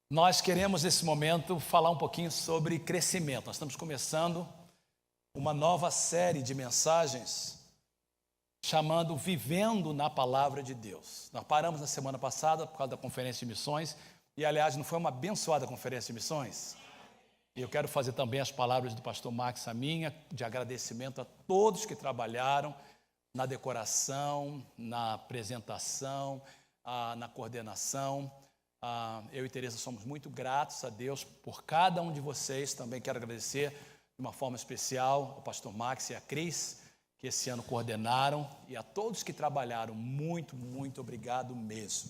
Nós queremos nesse momento falar um pouquinho sobre crescimento. Nós estamos começando uma nova série de mensagens chamando Vivendo na Palavra de Deus. Nós paramos na semana passada por causa da conferência de missões e, aliás, não foi uma abençoada conferência de missões? E eu quero fazer também as palavras do pastor Max, a minha, de agradecimento a todos que trabalharam na decoração, na apresentação, na coordenação. Eu e Tereza somos muito gratos a Deus por cada um de vocês. Também quero agradecer de uma forma especial ao pastor Max e a Cris, que esse ano coordenaram, e a todos que trabalharam, muito, muito obrigado mesmo.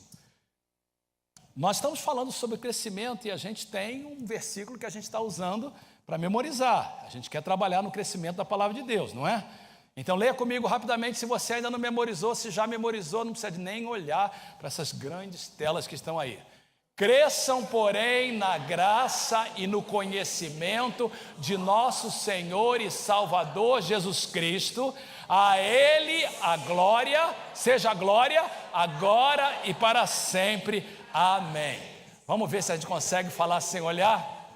Nós estamos falando sobre crescimento e a gente tem um versículo que a gente está usando para memorizar. A gente quer trabalhar no crescimento da palavra de Deus, não é? Então leia comigo rapidamente, se você ainda não memorizou, se já memorizou, não precisa nem olhar para essas grandes telas que estão aí. Cresçam, porém, na graça e no conhecimento de nosso Senhor e Salvador Jesus Cristo. A Ele a glória, seja a glória, agora e para sempre. Amém. Vamos ver se a gente consegue falar sem olhar?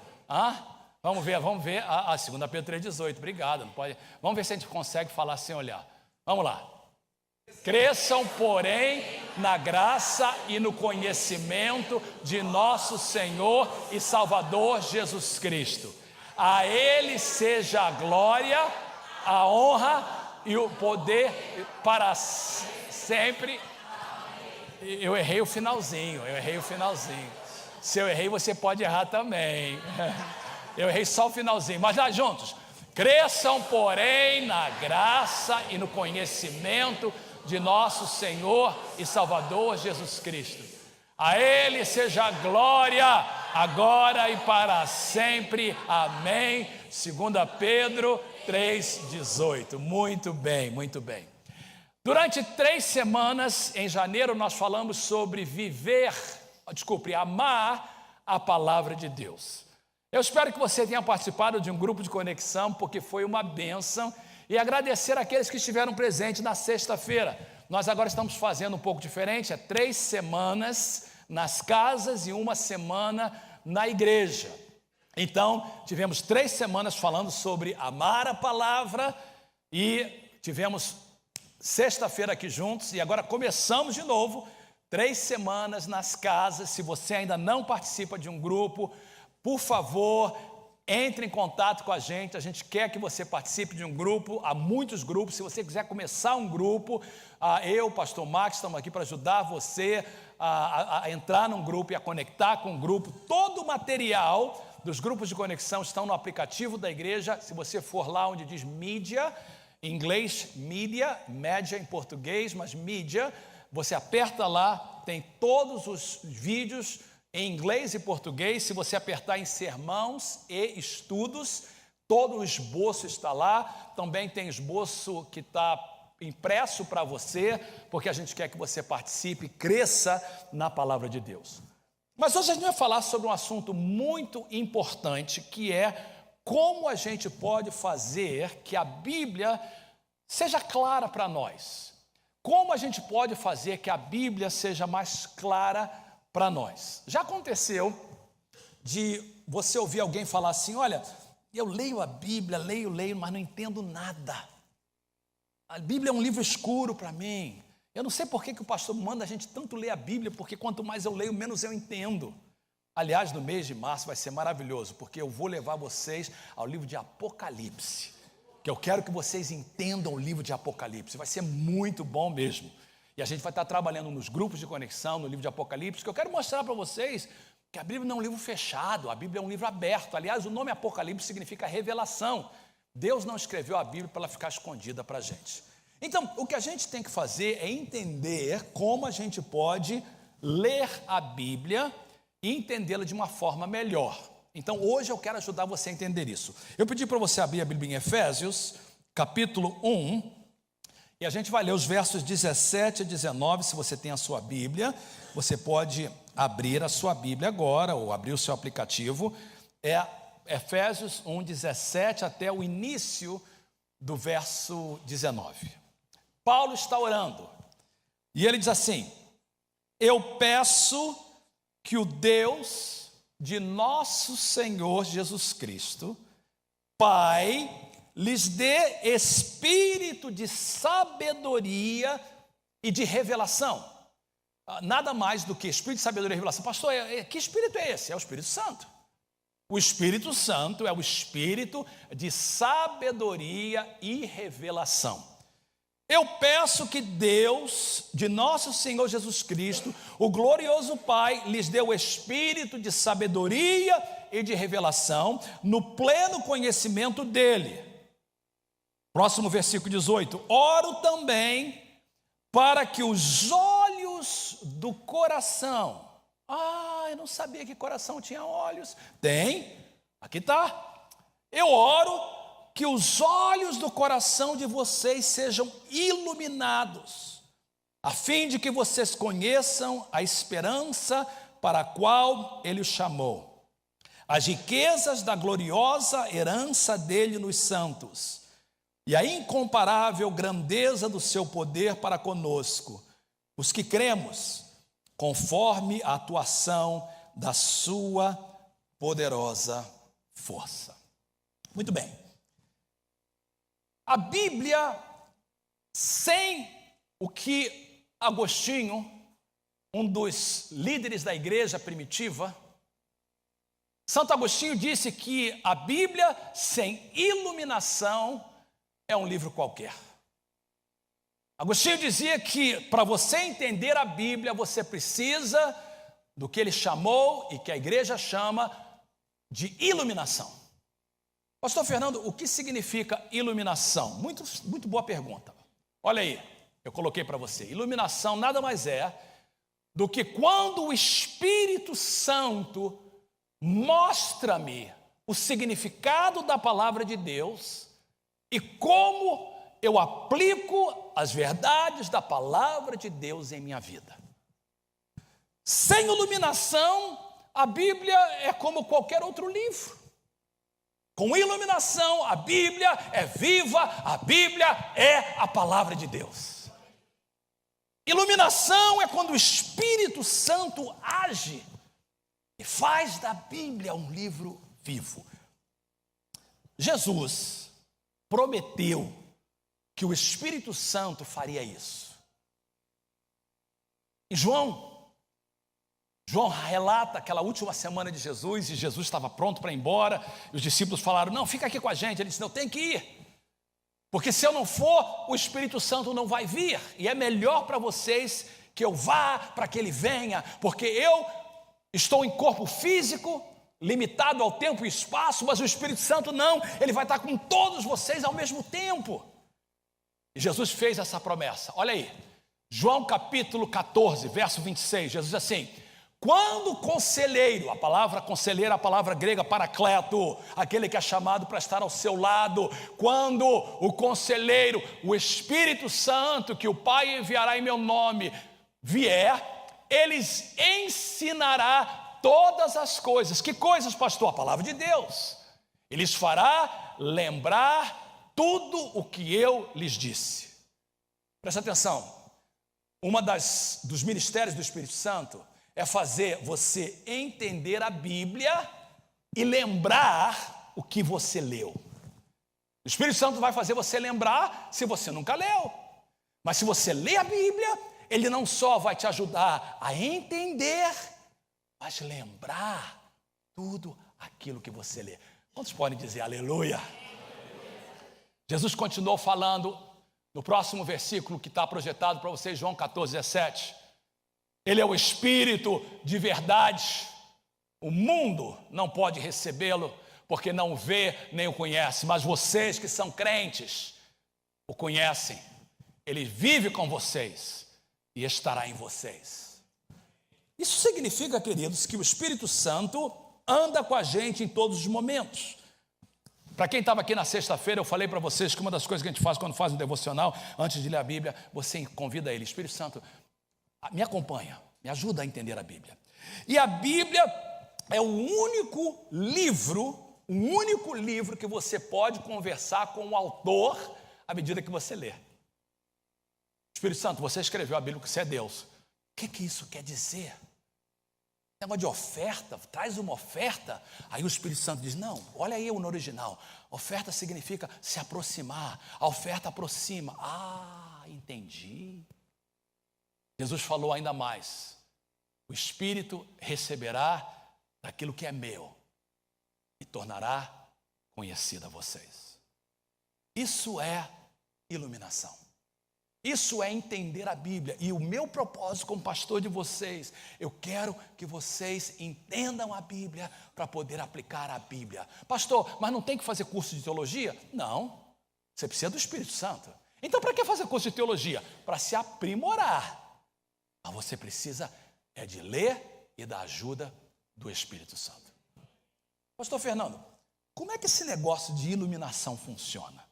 Vamos ver. 2 Pedro 3,18, obrigado. Não pode. Vamos ver se a gente consegue falar sem olhar. Vamos lá. Cresçam, porém, na graça e no conhecimento de nosso Senhor e Salvador Jesus Cristo. A Ele seja a glória, a honra e o poder para sempre. Eu errei o finalzinho. Se eu errei, você pode errar também. Eu errei só o finalzinho, mas lá juntos. Cresçam, porém, na graça e no conhecimento de nosso Senhor e Salvador Jesus Cristo. A Ele seja a glória, agora e para sempre. Amém. 2 Pedro 3,18. Muito bem, muito bem. Durante 3 semanas, em janeiro, nós falamos sobre amar a palavra de Deus. Eu espero que você tenha participado de um grupo de conexão, porque foi uma bênção, e agradecer àqueles que estiveram presentes na sexta-feira. Nós agora estamos fazendo um pouco diferente, 3 semanas nas casas e 1 semana na igreja. Então, tivemos 3 semanas falando sobre amar a palavra, e tivemos sexta-feira aqui juntos, e agora começamos de novo, 3 semanas nas casas. Se você ainda não participa de um grupo, por favor, entre em contato com a gente quer que você participe de um grupo, há muitos grupos. Se você quiser começar um grupo, eu, pastor Max, estamos aqui para ajudar você a entrar num grupo e a conectar com um grupo. Todo o material dos grupos de conexão estão no aplicativo da igreja. Se você for lá onde diz mídia, em inglês mídia, média em português, mas mídia, você aperta lá, tem todos os vídeos em inglês e português. Se você apertar em sermãos e estudos, todo o esboço está lá. Também tem esboço que está impresso para você, porque a gente quer que você participe e cresça na palavra de Deus. Mas hoje a gente vai falar sobre um assunto muito importante, que é como a gente pode fazer que a Bíblia seja clara para nós. Como a gente pode fazer que a Bíblia seja mais clara para nós. Já aconteceu de você ouvir alguém falar assim: olha, eu leio a Bíblia, leio, mas não entendo nada. A Bíblia é um livro escuro para mim. Eu não sei por que o pastor manda a gente tanto ler a Bíblia, porque quanto mais eu leio, menos eu entendo. Aliás, no mês de março vai ser maravilhoso, porque eu vou levar vocês ao livro de Apocalipse, que eu quero que vocês entendam o livro de Apocalipse. Vai ser muito bom mesmo. E a gente vai estar trabalhando nos grupos de conexão, no livro de Apocalipse, que eu quero mostrar para vocês que a Bíblia não é um livro fechado, a Bíblia é um livro aberto. Aliás, o nome Apocalipse significa revelação. Deus não escreveu a Bíblia para ela ficar escondida para a gente. Então, o que a gente tem que fazer é entender como a gente pode ler a Bíblia e entendê-la de uma forma melhor. Então, hoje eu quero ajudar você a entender isso. Eu pedi para você abrir a Bíblia em Efésios, capítulo 1, e a gente vai ler os versos 17 a 19. Se você tem a sua Bíblia, você pode abrir a sua Bíblia agora, ou abrir o seu aplicativo. É Efésios 1, 17 até o início do verso 19. Paulo está orando, e ele diz assim: eu peço que o Deus de nosso Senhor Jesus Cristo, Pai, lhes dê espírito de sabedoria e de revelação. Nada mais do que espírito de sabedoria e revelação. Pastor, que espírito é esse? É o Espírito Santo. O Espírito Santo é o espírito de sabedoria e revelação. Eu peço que Deus, de nosso Senhor Jesus Cristo, o glorioso Pai, lhes dê o espírito de sabedoria e de revelação no pleno conhecimento dele. Próximo versículo 18. Oro também para que os olhos do coração... eu não sabia que coração tinha olhos. Tem, aqui está. Eu oro que os olhos do coração de vocês sejam iluminados, a fim de que vocês conheçam a esperança para a qual Ele os chamou, as riquezas da gloriosa herança dele nos santos, e a incomparável grandeza do seu poder para conosco, os que cremos, conforme a atuação da sua poderosa força. Muito bem. A Bíblia, sem o que Agostinho, um dos líderes da igreja primitiva, Santo Agostinho disse que a Bíblia sem iluminação é um livro qualquer. Agostinho dizia que para você entender a Bíblia, você precisa do que ele chamou e que a igreja chama de iluminação. Pastor Fernando, o que significa iluminação? Muito boa pergunta. Olha aí, eu coloquei para você. Iluminação nada mais é do que quando o Espírito Santo mostra-me o significado da palavra de Deus e como eu aplico as verdades da palavra de Deus em minha vida. Sem iluminação, a Bíblia é como qualquer outro livro. Com iluminação, a Bíblia é viva, a Bíblia é a palavra de Deus. Iluminação é quando o Espírito Santo age e faz da Bíblia um livro vivo. Jesus prometeu que o Espírito Santo faria isso. E João relata aquela última semana de Jesus, e Jesus estava pronto para ir embora, e os discípulos falaram, não, fica aqui com a gente. Ele disse, não, tem que ir, porque se eu não for, o Espírito Santo não vai vir, e é melhor para vocês que eu vá, para que ele venha, porque eu estou em corpo físico, limitado ao tempo e espaço, mas o Espírito Santo não, ele vai estar com todos vocês ao mesmo tempo. E Jesus fez essa promessa, olha aí, João capítulo 14, verso 26, Jesus diz assim, quando o conselheiro, a palavra conselheiro é a palavra grega paracleto, aquele que é chamado para estar ao seu lado, quando o conselheiro, o Espírito Santo, que o Pai enviará em meu nome, vier, eles ensinará todas as coisas. Que coisas, pastor? A palavra de Deus. Ele lhes fará lembrar tudo o que eu lhes disse. Presta atenção, dos ministérios do Espírito Santo é fazer você entender a Bíblia e lembrar o que você leu. O Espírito Santo vai fazer você lembrar se você nunca leu. Mas se você lê a Bíblia, ele não só vai te ajudar a entender, mas lembrar tudo aquilo que você lê. Quantos podem dizer aleluia? Jesus continuou falando no próximo versículo que está projetado para vocês, João 14, 17. Ele é o Espírito de verdade. O mundo não pode recebê-lo, porque não o vê nem o conhece. Mas vocês que são crentes, o conhecem. Ele vive com vocês e estará em vocês. Isso significa, queridos, que o Espírito Santo anda com a gente em todos os momentos. Para quem estava aqui na sexta-feira, eu falei para vocês que uma das coisas que a gente faz quando faz um devocional, antes de ler a Bíblia, você convida ele, Espírito Santo, me acompanha, me ajuda a entender a Bíblia. E a Bíblia é o único livro que você pode conversar com o autor à medida que você lê. Espírito Santo, você escreveu a Bíblia porque você é Deus. O que isso quer dizer? Negócio de oferta, traz uma oferta. Aí o Espírito Santo diz, não, olha aí no original. Oferta significa se aproximar. A oferta aproxima. Ah, entendi. Jesus falou ainda mais. O Espírito receberá daquilo que é meu e tornará conhecida a vocês. Isso é iluminação. Isso é entender a Bíblia. E o meu propósito como pastor de vocês, eu quero que vocês entendam a Bíblia para poder aplicar a Bíblia. Pastor, mas não tem que fazer curso de teologia? Não. Você precisa do Espírito Santo. Então, para que fazer curso de teologia? Para se aprimorar. Mas você precisa de ler e da ajuda do Espírito Santo. Pastor Fernando, como é que esse negócio de iluminação funciona?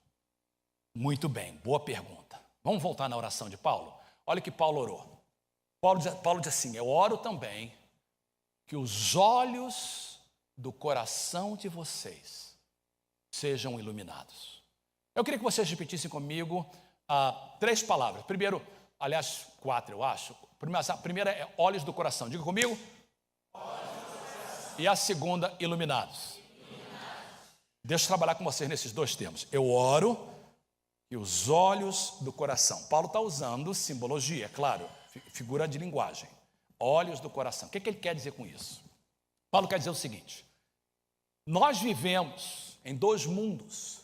Muito bem, boa pergunta. Vamos voltar na oração de Paulo? Olha o que Paulo orou. Paulo diz assim, eu oro também que os olhos do coração de vocês sejam iluminados. Eu queria que vocês repetissem comigo 3 palavras. Primeiro, aliás, 4 eu acho. A primeira é olhos do coração. Diga comigo. E a segunda, iluminados. Deixa eu trabalhar com vocês nesses 2 termos. Eu oro que os olhos do coração. Paulo está usando simbologia, é claro, figura de linguagem. Olhos do coração. O que ele quer dizer com isso? Paulo quer dizer o seguinte. Nós vivemos em 2 mundos.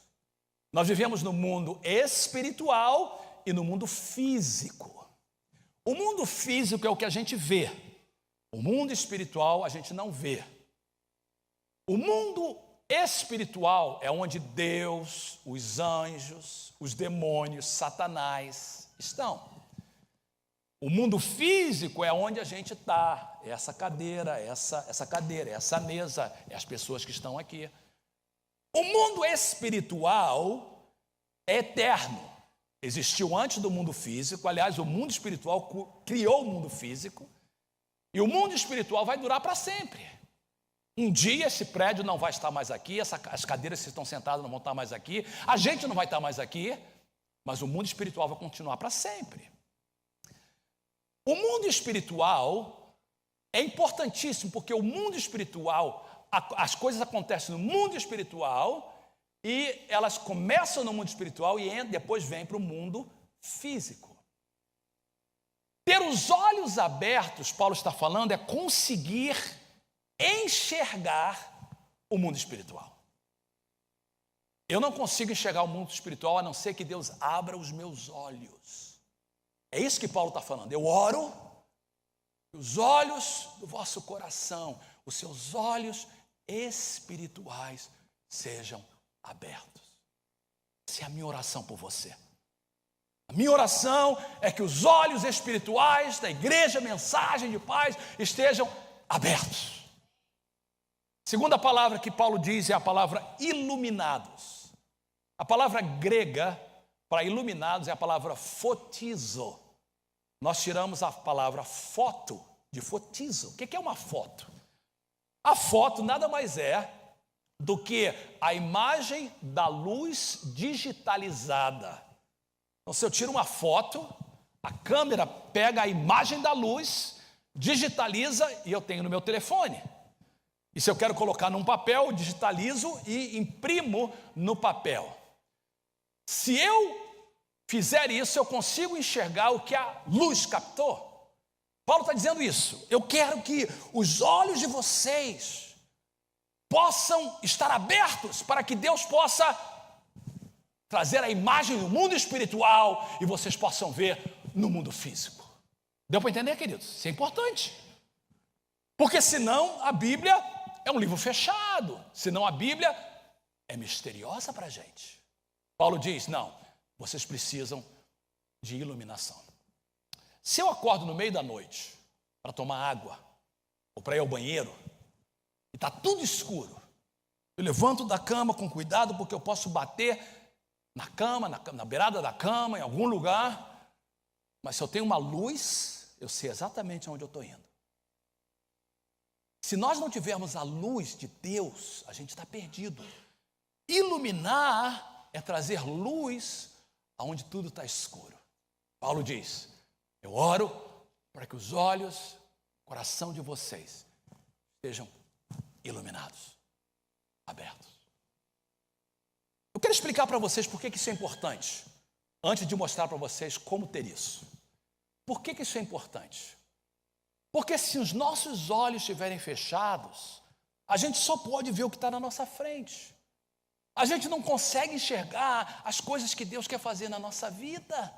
Nós vivemos no mundo espiritual e no mundo físico. O mundo físico é o que a gente vê. O mundo espiritual a gente não vê. O mundo espiritual é onde Deus, os anjos, os demônios, Satanás estão. O mundo físico é onde a gente está. É essa cadeira, essa cadeira, essa mesa, é as pessoas que estão aqui. O mundo espiritual é eterno. Existiu antes do mundo físico. Aliás, o mundo espiritual criou o mundo físico. E o mundo espiritual vai durar para sempre. Um dia esse prédio não vai estar mais aqui, as cadeiras que estão sentadas não vão estar mais aqui, a gente não vai estar mais aqui, mas o mundo espiritual vai continuar para sempre. O mundo espiritual é importantíssimo, porque o mundo espiritual, as coisas acontecem no mundo espiritual e elas começam no mundo espiritual e depois vêm para o mundo físico. Ter os olhos abertos, Paulo está falando, é conseguir enxergar o mundo espiritual. Eu não consigo enxergar o mundo espiritual a não ser que Deus abra os meus olhos. É isso que Paulo está falando. Eu oro, os olhos do vosso coração, os seus olhos espirituais sejam abertos. Essa é a minha oração por você. A minha oração é que os olhos espirituais da igreja, mensagem de paz, estejam abertos. Segunda palavra que Paulo diz é a palavra iluminados. A palavra grega para iluminados é a palavra fotizo. Nós tiramos a palavra foto de fotizo. O que é uma foto? A foto nada mais é do que a imagem da luz digitalizada. Então, se eu tiro uma foto, a câmera pega a imagem da luz, digitaliza e eu tenho no meu telefone. E se eu quero colocar num papel, eu digitalizo e imprimo no papel. Se eu fizer isso, eu consigo enxergar o que a luz captou. Paulo está dizendo isso. Eu quero que os olhos de vocês possam estar abertos para que Deus possa trazer a imagem do mundo espiritual e vocês possam ver no mundo físico. Deu para entender, queridos? Isso é importante. Porque senão a Bíblia é um livro fechado. Senão a Bíblia é misteriosa para a gente. Paulo diz, não, vocês precisam de iluminação. Se eu acordo no meio da noite para tomar água ou para ir ao banheiro e está tudo escuro, eu levanto da cama com cuidado porque eu posso bater na cama, na beirada da cama, em algum lugar, mas se eu tenho uma luz, eu sei exatamente aonde eu estou indo. Se nós não tivermos a luz de Deus, a gente está perdido. Iluminar é trazer luz aonde tudo está escuro. Paulo diz, eu oro para que os olhos, o coração de vocês sejam iluminados, abertos. Eu quero explicar para vocês por que isso é importante, antes de mostrar para vocês como ter isso. Por que isso é importante? Porque se os nossos olhos estiverem fechados, a gente só pode ver o que está na nossa frente. A gente não consegue enxergar as coisas que Deus quer fazer na nossa vida.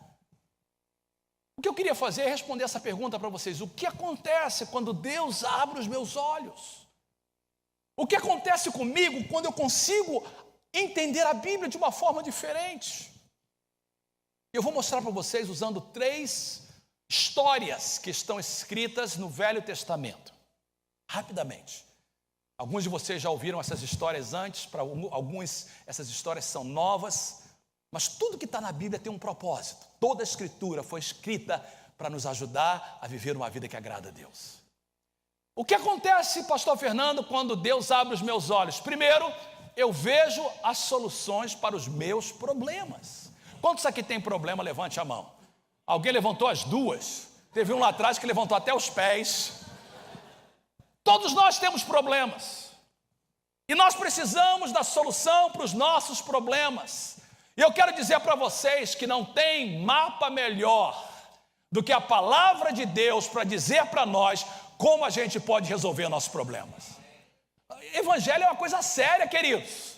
O que eu queria fazer é responder essa pergunta para vocês. O que acontece quando Deus abre os meus olhos? O que acontece comigo quando eu consigo entender a Bíblia de uma forma diferente? Eu vou mostrar para vocês usando 3 histórias que estão escritas no Velho Testamento. Rapidamente. Alguns de vocês já ouviram essas histórias antes, para alguns essas histórias são novas, mas tudo que está na Bíblia tem um propósito. Toda a Escritura foi escrita para nos ajudar a viver uma vida que agrada a Deus. O que acontece, pastor Fernando, quando Deus abre os meus olhos? Primeiro, eu vejo as soluções para os meus problemas. Quantos aqui tem problema? Levante a mão. Alguém levantou as 2. Teve um lá atrás que levantou até os pés. Todos nós temos problemas. E nós precisamos da solução para os nossos problemas. E eu quero dizer para vocês que não tem mapa melhor do que a palavra de Deus para dizer para nós como a gente pode resolver nossos problemas. Evangelho é uma coisa séria, queridos.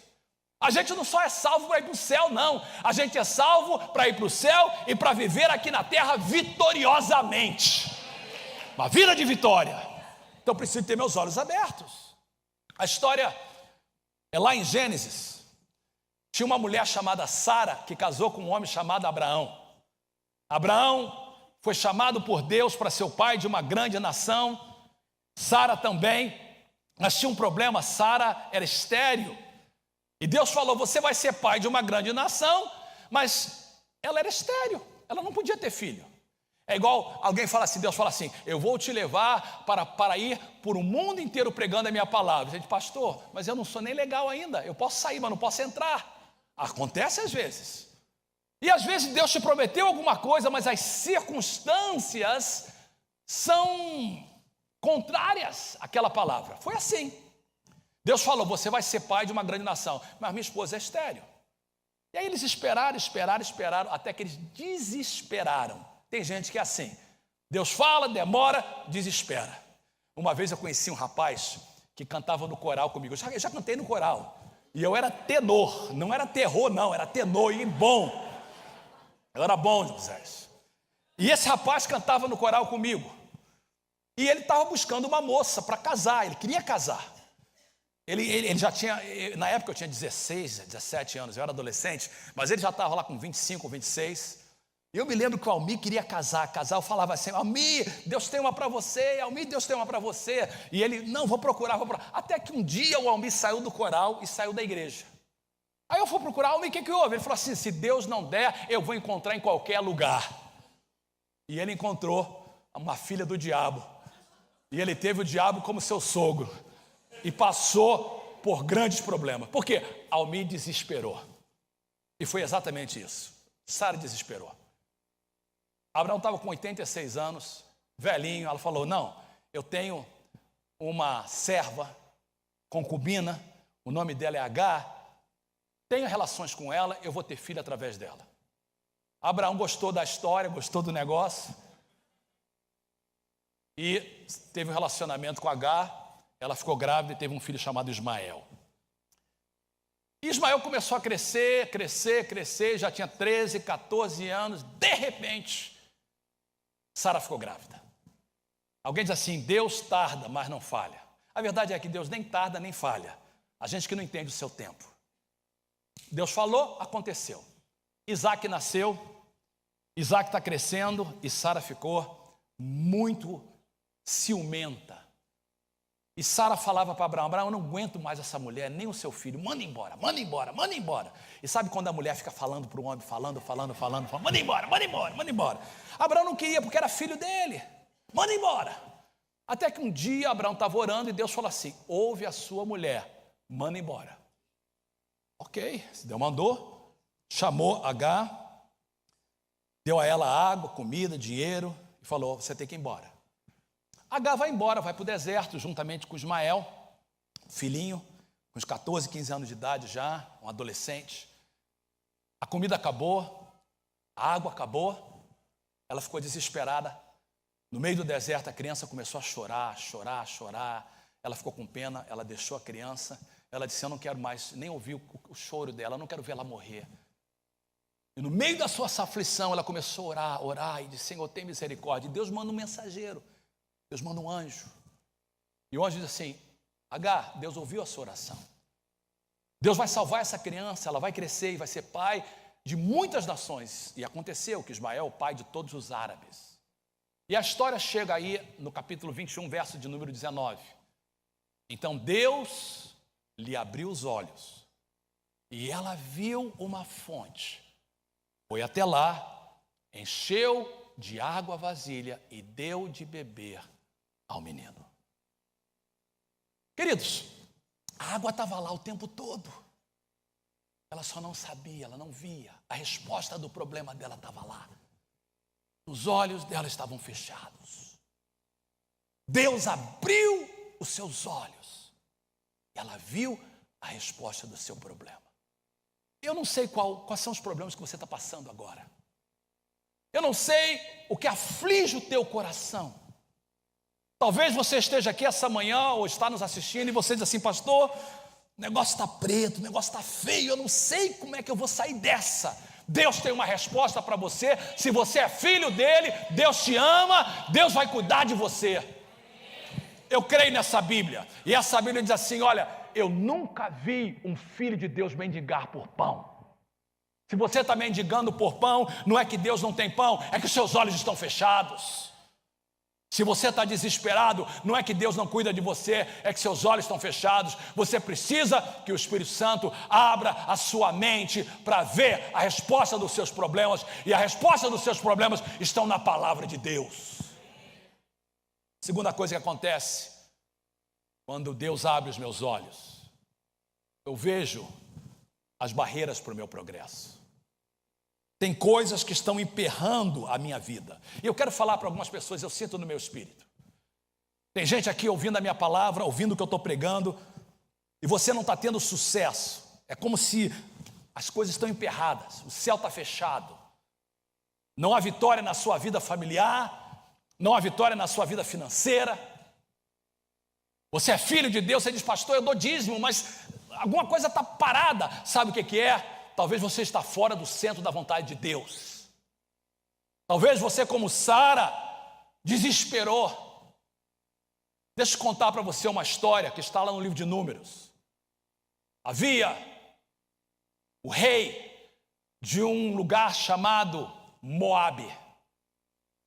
A gente não só é salvo para ir para o céu, não. A gente é salvo para ir para o céu e para viver aqui na terra vitoriosamente. Uma vida de vitória. Então eu preciso ter meus olhos abertos. A história é lá em Gênesis. Tinha uma mulher chamada Sara que casou com um homem chamado Abraão. Abraão foi chamado por Deus para ser o pai de uma grande nação. Sara também. Mas tinha um problema, Sara era estéril. E Deus falou, você vai ser pai de uma grande nação, mas ela era estéril, ela não podia ter filho. É igual alguém fala assim, Deus fala assim, eu vou te levar para ir por o mundo inteiro pregando a minha palavra. Você diz, pastor, mas eu não sou nem legal ainda, eu posso sair, mas não posso entrar. Acontece às vezes. E às vezes Deus te prometeu alguma coisa, mas as circunstâncias são contrárias àquela palavra. Foi assim. Deus falou, você vai ser pai de uma grande nação, mas minha esposa é estéril. E aí eles esperaram, até que eles desesperaram. Tem gente que é assim, Deus fala, demora, desespera. Uma vez eu conheci um rapaz que cantava no coral comigo, eu já cantei no coral, e eu era tenor, não era terror não, era tenor e bom. Eu era bom, José. E esse rapaz cantava no coral comigo, e ele estava buscando uma moça para casar, ele queria casar. Ele já tinha, na época eu tinha 16, 17 anos, eu era adolescente, mas ele já estava lá com 25, 26. Eu me lembro que o Almir queria casar, eu falava assim, Almir, Deus tem uma para você, Almir, Deus tem uma para você. E ele, não, vou procurar. Até que um dia o Almir saiu do coral e saiu da igreja. Aí eu fui procurar, Almir, o que houve? Ele falou assim, se Deus não der, eu vou encontrar em qualquer lugar. E ele encontrou uma filha do diabo. E ele teve o diabo como seu sogro. E passou por grandes problemas. Por quê? Almir desesperou. E foi exatamente isso. Sara desesperou. Abraão estava com 86 anos, velhinho. Ela falou, não, eu tenho uma serva, concubina, o nome dela é Agar. Tenho relações com ela, eu vou ter filho através dela. Abraão gostou da história, gostou do negócio. E teve um relacionamento com Agar. Ela ficou grávida e teve um filho chamado Ismael. E Ismael começou a crescer, já tinha 13, 14 anos. De repente, Sara ficou grávida. Alguém diz assim, Deus tarda, mas não falha. A verdade é que Deus nem tarda, nem falha. A gente que não entende o seu tempo. Deus falou, aconteceu. Isaac nasceu, Isaac está crescendo e Sara ficou muito ciumenta. E Sara falava para Abraão, Abraão, eu não aguento mais essa mulher, nem o seu filho, manda embora, manda embora, manda embora. E sabe quando a mulher fica falando para o homem, falando, manda embora, manda embora, manda embora. Abraão não queria porque era filho dele, manda embora. Até que um dia Abraão estava orando e Deus falou assim, ouve a sua mulher, manda embora. Ok, Deus mandou, chamou Agar, deu a ela água, comida, dinheiro e falou, você tem que ir embora. Agar vai embora, vai para o deserto, juntamente com Ismael, filhinho, com uns 14, 15 anos de idade já, um adolescente. A comida acabou, a água acabou, ela ficou desesperada. No meio do deserto, a criança começou a chorar, chorar, chorar. Ela ficou com pena, ela deixou a criança. Ela disse, eu não quero mais nem ouvir o choro dela, eu não quero ver ela morrer. E no meio da sua aflição, ela começou a orar, orar, e disse, Senhor, tem misericórdia. E Deus manda um mensageiro, Deus manda um anjo. E o anjo diz assim, Agar, Deus ouviu a sua oração. Deus vai salvar essa criança, ela vai crescer e vai ser pai de muitas nações. E aconteceu que Ismael é o pai de todos os árabes. E a história chega aí no capítulo 21, verso de número 19. Então Deus lhe abriu os olhos e ela viu uma fonte. Foi até lá, encheu de água a vasilha e deu de beber ao menino. Queridos, a água estava lá o tempo todo. Ela só não sabia, ela não via. A resposta do problema dela estava lá. Os olhos dela estavam fechados. Deus abriu os seus olhos. E ela viu a resposta do seu problema. Eu não sei quais são os problemas que você está passando agora. Eu não sei o que aflige o teu coração. Talvez você esteja aqui essa manhã ou está nos assistindo e você diz assim, pastor, o negócio está preto, o negócio está feio, eu não sei como é que eu vou sair dessa. Deus tem uma resposta para você. Se você é filho dele, Deus te ama, Deus vai cuidar de você. Eu creio nessa Bíblia. E essa Bíblia diz assim, olha, eu nunca vi um filho de Deus mendigar por pão. Se você está mendigando por pão, não é que Deus não tem pão, é que os seus olhos estão fechados. Se você está desesperado, não é que Deus não cuida de você, é que seus olhos estão fechados. Você precisa que o Espírito Santo abra a sua mente para ver a resposta dos seus problemas. E a resposta dos seus problemas estão na palavra de Deus. Segunda coisa que acontece, quando Deus abre os meus olhos, eu vejo as barreiras para o meu progresso. Tem coisas que estão emperrando a minha vida. E eu quero falar para algumas pessoas, eu sinto no meu espírito. Tem gente aqui ouvindo a minha palavra, ouvindo o que eu estou pregando, e você não está tendo sucesso. É como se as coisas estão emperradas, o céu está fechado. Não há vitória na sua vida familiar, não há vitória na sua vida financeira. Você é filho de Deus, você diz, pastor, eu dou dízimo, mas alguma coisa está parada. Sabe o que é? Talvez você está fora do centro da vontade de Deus. Talvez você, como Sara, desesperou. Deixa eu contar para você uma história que está lá no livro de Números. Havia o rei de um lugar chamado Moabe.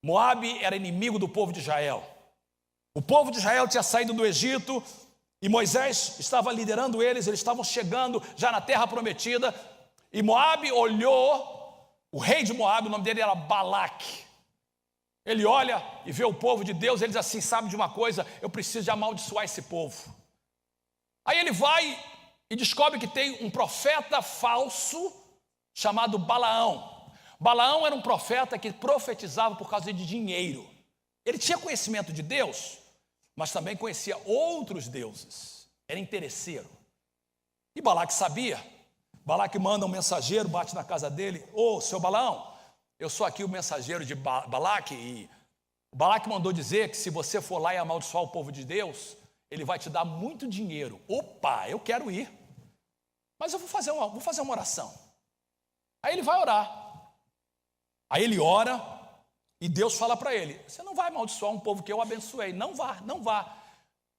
Moabe era inimigo do povo de Israel. O povo de Israel tinha saído do Egito e Moisés estava liderando eles estavam chegando já na terra prometida. E Moabe olhou, o rei de Moabe, o nome dele era Balaque. Ele olha e vê o povo de Deus, ele diz assim, sabe de uma coisa, eu preciso de amaldiçoar esse povo. Aí ele vai e descobre que tem um profeta falso chamado Balaão. Balaão era um profeta que profetizava por causa de dinheiro. Ele tinha conhecimento de Deus, mas também conhecia outros deuses. Era interesseiro. E Balaque sabia. Balaque manda um mensageiro, bate na casa dele. Ô, seu Balaão, eu sou aqui o mensageiro de Balaque. E Balaque mandou dizer que se você for lá e amaldiçoar o povo de Deus, ele vai te dar muito dinheiro. Opa, eu quero ir. Mas eu vou fazer uma oração. Aí ele vai orar. Aí ele ora e Deus fala para ele, você não vai amaldiçoar um povo que eu abençoei. Não vá, não vá.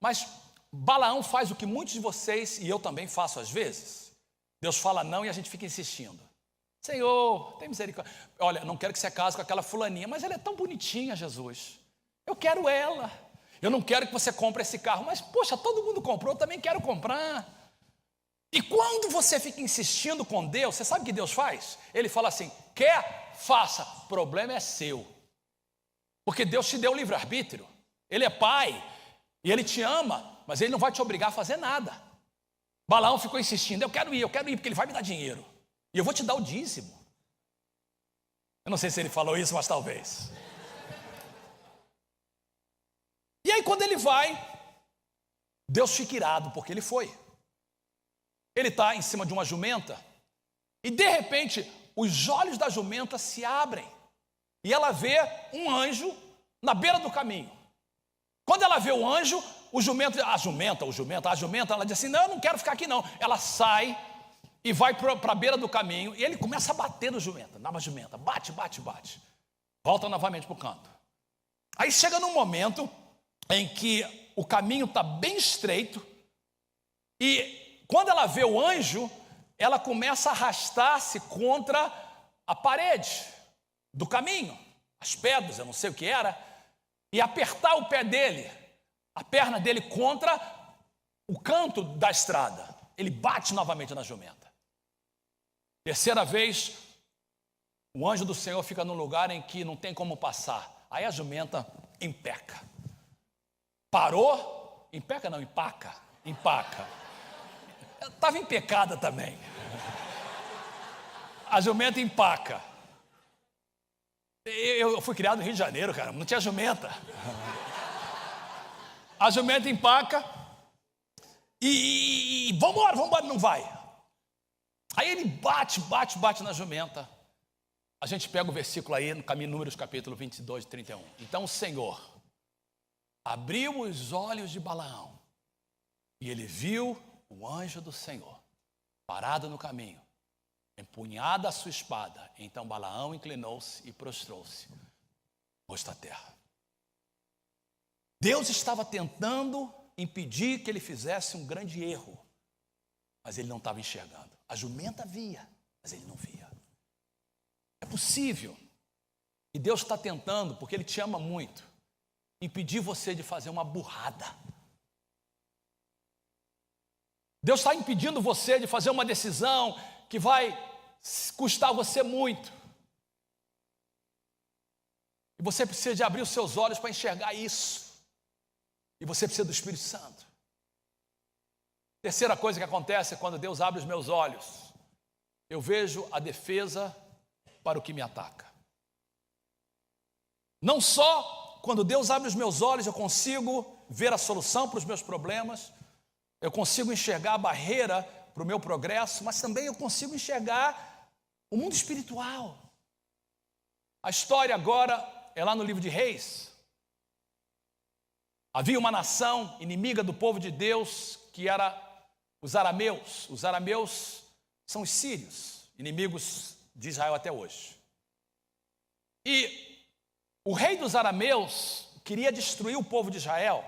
Mas Balaão faz o que muitos de vocês, e eu também faço às vezes. Deus fala não e a gente fica insistindo. Senhor, tem misericórdia. Olha, não quero que você case com aquela fulaninha, mas ela é tão bonitinha, Jesus. Eu quero ela. Eu não quero que você compre esse carro, mas poxa, todo mundo comprou, eu também quero comprar. E quando você fica insistindo com Deus, você sabe o que Deus faz? Ele fala assim, quer? Faça. Problema é seu. Porque Deus te deu o livre-arbítrio. Ele é pai e Ele te ama, mas Ele não vai te obrigar a fazer nada. Balaão ficou insistindo, eu quero ir, porque ele vai me dar dinheiro. E eu vou te dar o dízimo. Eu não sei se ele falou isso, mas talvez. E aí quando ele vai, Deus fica irado, porque ele foi. Ele está em cima de uma jumenta, e de repente, os olhos da jumenta se abrem, e ela vê um anjo na beira do caminho. Quando ela vê o anjo, a jumenta, ela diz assim, não, eu não quero ficar aqui não. Ela sai e vai para a beira do caminho, e ele começa a bater na jumenta, bate. Volta novamente para o canto. Aí chega num momento em que o caminho está bem estreito, e quando ela vê o anjo, ela começa a arrastar-se contra a parede do caminho, as pedras, eu não sei o que era, e apertar o pé dele, a perna dele contra o canto da estrada. Ele bate novamente na jumenta. Terceira vez, o anjo do Senhor fica num lugar em que não tem como passar. Aí a jumenta empeca. Parou, empeca não, empaca. Estava empecada também. A jumenta empaca. Eu fui criado no Rio de Janeiro, cara, não tinha jumenta. A jumenta empaca e vambora, não vai. Aí ele bate na jumenta. A gente pega o versículo aí no caminho Números capítulo 22, 31. Então o Senhor abriu os olhos de Balaão e ele viu o anjo do Senhor parado no caminho, empunhada a sua espada. Então Balaão inclinou-se e prostrou-se, rosto à terra. Deus estava tentando impedir que ele fizesse um grande erro, mas ele não estava enxergando. A jumenta via, mas ele não via. É possível que Deus está tentando, porque Ele te ama muito, impedir você de fazer uma burrada. Deus está impedindo você de fazer uma decisão que vai custar você muito. E você precisa de abrir os seus olhos para enxergar isso. E você precisa do Espírito Santo. Terceira coisa que acontece é quando Deus abre os meus olhos, eu vejo a defesa para o que me ataca. Não só quando Deus abre os meus olhos eu consigo ver a solução para os meus problemas, eu consigo enxergar a barreira para o meu progresso, mas também eu consigo enxergar o mundo espiritual. A história agora é lá no livro de Reis. Havia uma nação inimiga do povo de Deus, que era os arameus. Os arameus são os sírios, inimigos de Israel até hoje. E o rei dos arameus queria destruir o povo de Israel,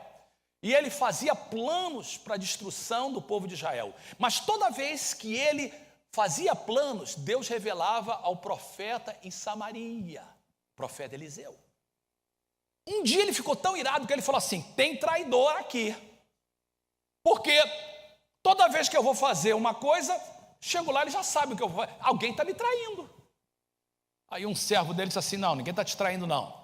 e ele fazia planos para a destruição do povo de Israel. Mas toda vez que ele fazia planos, Deus revelava ao profeta em Samaria, o profeta Eliseu. Um dia ele ficou tão irado que ele falou assim: tem traidor aqui, porque toda vez que eu vou fazer uma coisa, chego lá, ele já sabe o que eu vou fazer. Alguém está me traindo. Aí um servo dele disse assim: não, ninguém está te traindo não.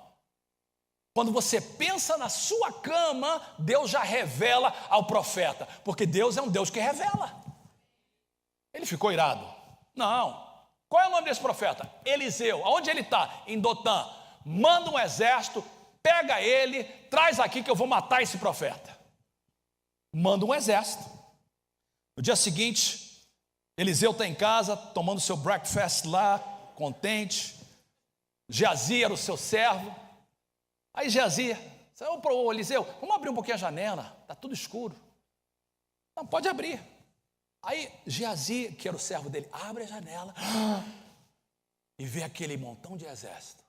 Quando você pensa na sua cama, Deus já revela ao profeta, porque Deus é um Deus que revela. Ele ficou irado. Não. Qual é o nome desse profeta? Eliseu. Aonde ele está? Em Dotã. Manda um exército, pega ele, traz aqui que eu vou matar esse profeta. Manda um exército. No dia seguinte, Eliseu está em casa, tomando seu breakfast lá, contente. Geazi era o seu servo. Aí Geazi, ô Eliseu, vamos abrir um pouquinho a janela, está tudo escuro. Não, pode abrir. Aí Geazi, que era o servo dele, abre a janela e vê aquele montão de exército.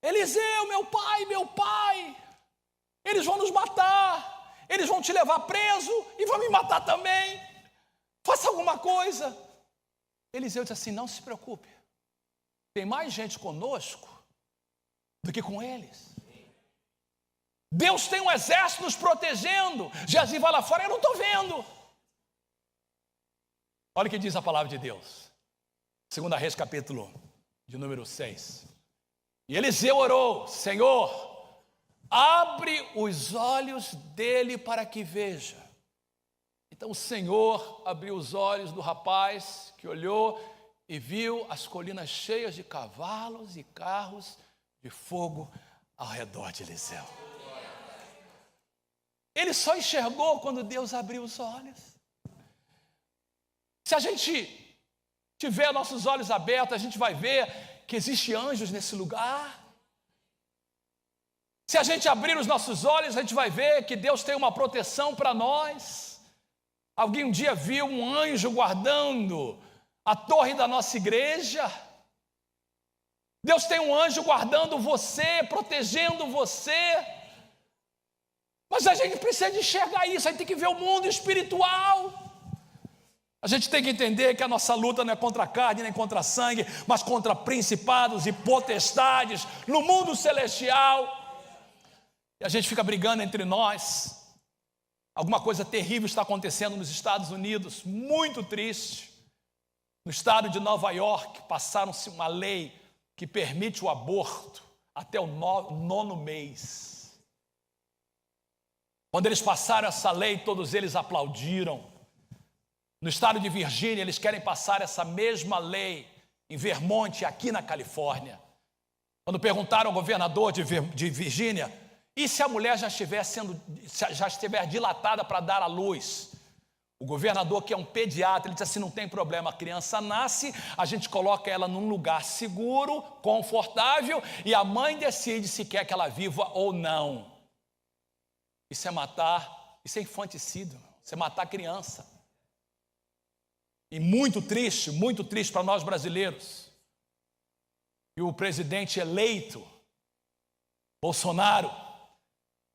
Eliseu, meu pai, eles vão nos matar, eles vão te levar preso e vão me matar também. Faça alguma coisa. Eliseu disse assim: não se preocupe, tem mais gente conosco do que com eles. Deus tem um exército nos protegendo. Geazi vai lá fora, eu não estou vendo. Olha o que diz a palavra de Deus. 2 Reis, capítulo de número 6. E Eliseu orou: Senhor, abre os olhos dele para que veja. Então o Senhor abriu os olhos do rapaz, que olhou e viu as colinas cheias de cavalos e carros de fogo ao redor de Eliseu. Ele só enxergou quando Deus abriu os olhos. Se a gente tiver nossos olhos abertos, a gente vai ver que existem anjos nesse lugar. Se a gente abrir os nossos olhos, a gente vai ver que Deus tem uma proteção para nós. Alguém um dia viu um anjo guardando a torre da nossa igreja. Deus tem um anjo guardando você, protegendo você. Mas a gente precisa de enxergar isso, a gente tem que ver o mundo espiritual. A gente tem que entender que a nossa luta não é contra a carne nem contra a sangue, mas contra principados e potestades no mundo celestial. E a gente fica brigando entre nós. Alguma coisa terrível está acontecendo nos Estados Unidos, muito triste. No estado de Nova York, passaram-se uma lei que permite o aborto até o 9º mês. Quando eles passaram essa lei, todos eles aplaudiram. No estado de Virgínia, eles querem passar essa mesma lei em Vermont, aqui na Califórnia. Quando perguntaram ao governador de Virgínia, e se a mulher já estiver dilatada para dar à luz? O governador, que é um pediatra, ele disse assim, não tem problema, a criança nasce, a gente coloca ela num lugar seguro, confortável, e a mãe decide se quer que ela viva ou não. Isso é matar, isso é infanticídio, isso é matar a criança. E muito triste para nós brasileiros. E o presidente eleito, Bolsonaro,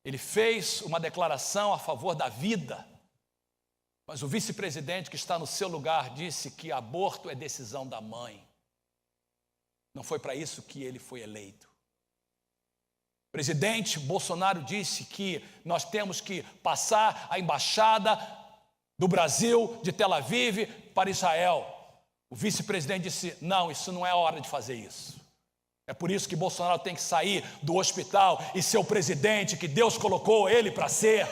ele fez uma declaração a favor da vida, mas o vice-presidente que está no seu lugar disse que aborto é decisão da mãe. Não foi para isso que ele foi eleito. O presidente Bolsonaro disse que nós temos que passar a embaixada do Brasil, de Tel Aviv, para Israel. O vice-presidente disse, não, isso não é hora de fazer isso. É por isso que Bolsonaro tem que sair do hospital e ser o presidente que Deus colocou ele para ser.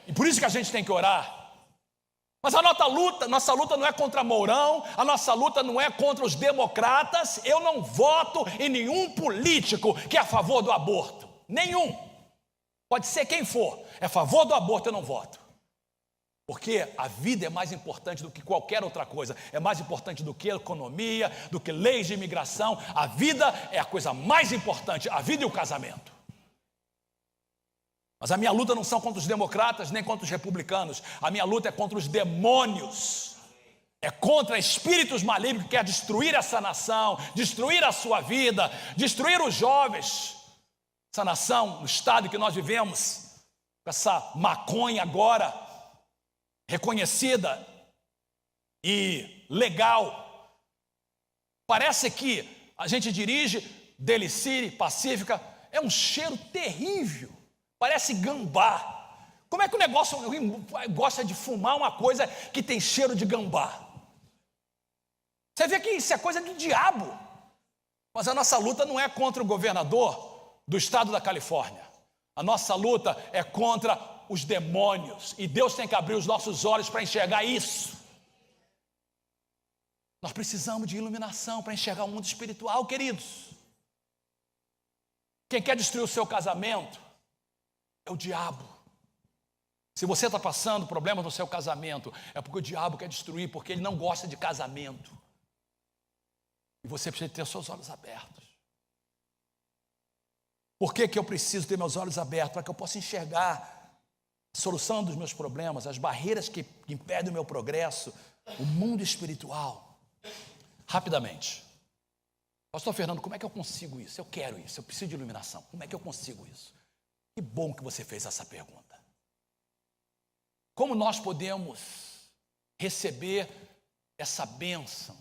E por isso que a gente tem que orar. Mas a nossa luta não é contra Mourão, a nossa luta não é contra os democratas. Eu não voto em nenhum político que é a favor do aborto. Nenhum. Pode ser quem for. É a favor do aborto, eu não voto. Porque a vida é mais importante do que qualquer outra coisa. É mais importante do que a economia, do que leis de imigração. A vida é a coisa mais importante, a vida e o casamento. Mas a minha luta não são contra os democratas, nem contra os republicanos. A minha luta é contra os demônios. É contra espíritos malignos que querem destruir essa nação, destruir a sua vida, destruir os jovens. Essa nação, no estado que nós vivemos, com essa maconha agora reconhecida e legal. Parece que a gente dirige Delicire, Pacífica, é um cheiro terrível, parece gambá. Como é que o negócio gosta de fumar uma coisa que tem cheiro de gambá? Você vê que isso é coisa do diabo. Mas a nossa luta não é contra o governador do estado da Califórnia. A nossa luta é contra os demônios, e Deus tem que abrir os nossos olhos para enxergar isso. Nós precisamos de iluminação para enxergar o mundo espiritual, queridos. Quem quer destruir o seu casamento é o diabo. Se você está passando problemas no seu casamento, é porque o diabo quer destruir, porque ele não gosta de casamento. E você precisa ter seus olhos abertos. Por que eu preciso ter meus olhos abertos? Para que eu possa enxergar a solução dos meus problemas, as barreiras que impedem o meu progresso, o mundo espiritual. Rapidamente. Pastor Fernando, como é que eu consigo isso? Eu quero isso, eu preciso de iluminação. Como é que eu consigo isso? Que bom que você fez essa pergunta. Como nós podemos receber essa bênção?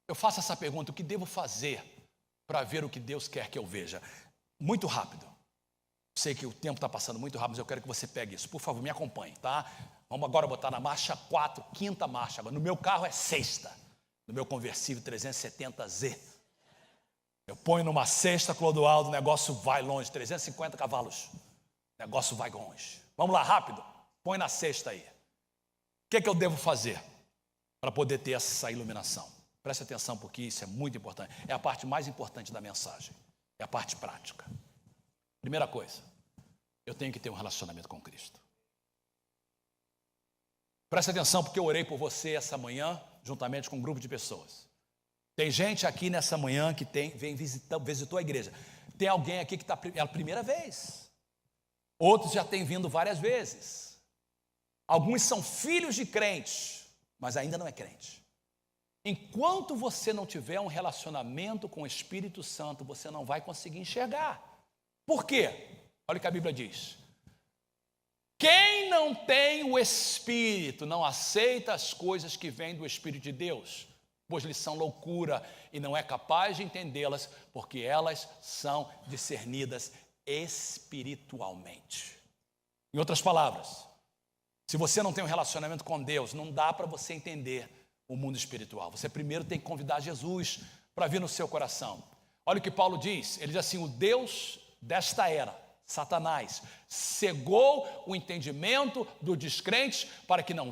Eu faço essa pergunta, o que devo fazer para ver o que Deus quer que eu veja? Muito rápido. Sei que o tempo está passando muito rápido, mas eu quero que você pegue isso. Por favor, me acompanhe, tá? Vamos agora botar na marcha 4, 5ª marcha. No meu carro é 6ª. No meu conversível 370Z. Eu ponho numa 6ª, Clodoaldo, o negócio vai longe. 350 cavalos. O negócio vai longe. Vamos lá, rápido. Põe na 6ª aí. O que eu devo fazer para poder ter essa iluminação? Preste atenção, porque isso é muito importante. É a parte mais importante da mensagem. É a parte prática. Primeira coisa, eu tenho que ter um relacionamento com Cristo. Presta atenção, porque eu orei por você essa manhã, juntamente com um grupo de pessoas. Tem gente aqui nessa manhã que visitou a igreja. Tem alguém aqui que está a primeira vez. Outros já têm vindo várias vezes. Alguns são filhos de crentes, mas ainda não é crente. Enquanto você não tiver um relacionamento com o Espírito Santo, você não vai conseguir enxergar. Por quê? Olha o que a Bíblia diz. Quem não tem o Espírito não aceita as coisas que vêm do Espírito de Deus, pois lhes são loucura e não é capaz de entendê-las, porque elas são discernidas espiritualmente. Em outras palavras, se você não tem um relacionamento com Deus, não dá para você entender o mundo espiritual. Você primeiro tem que convidar Jesus para vir no seu coração. Olha o que Paulo diz. Ele diz assim: o Deus desta era, Satanás, cegou o entendimento dos descrentes para que não vejam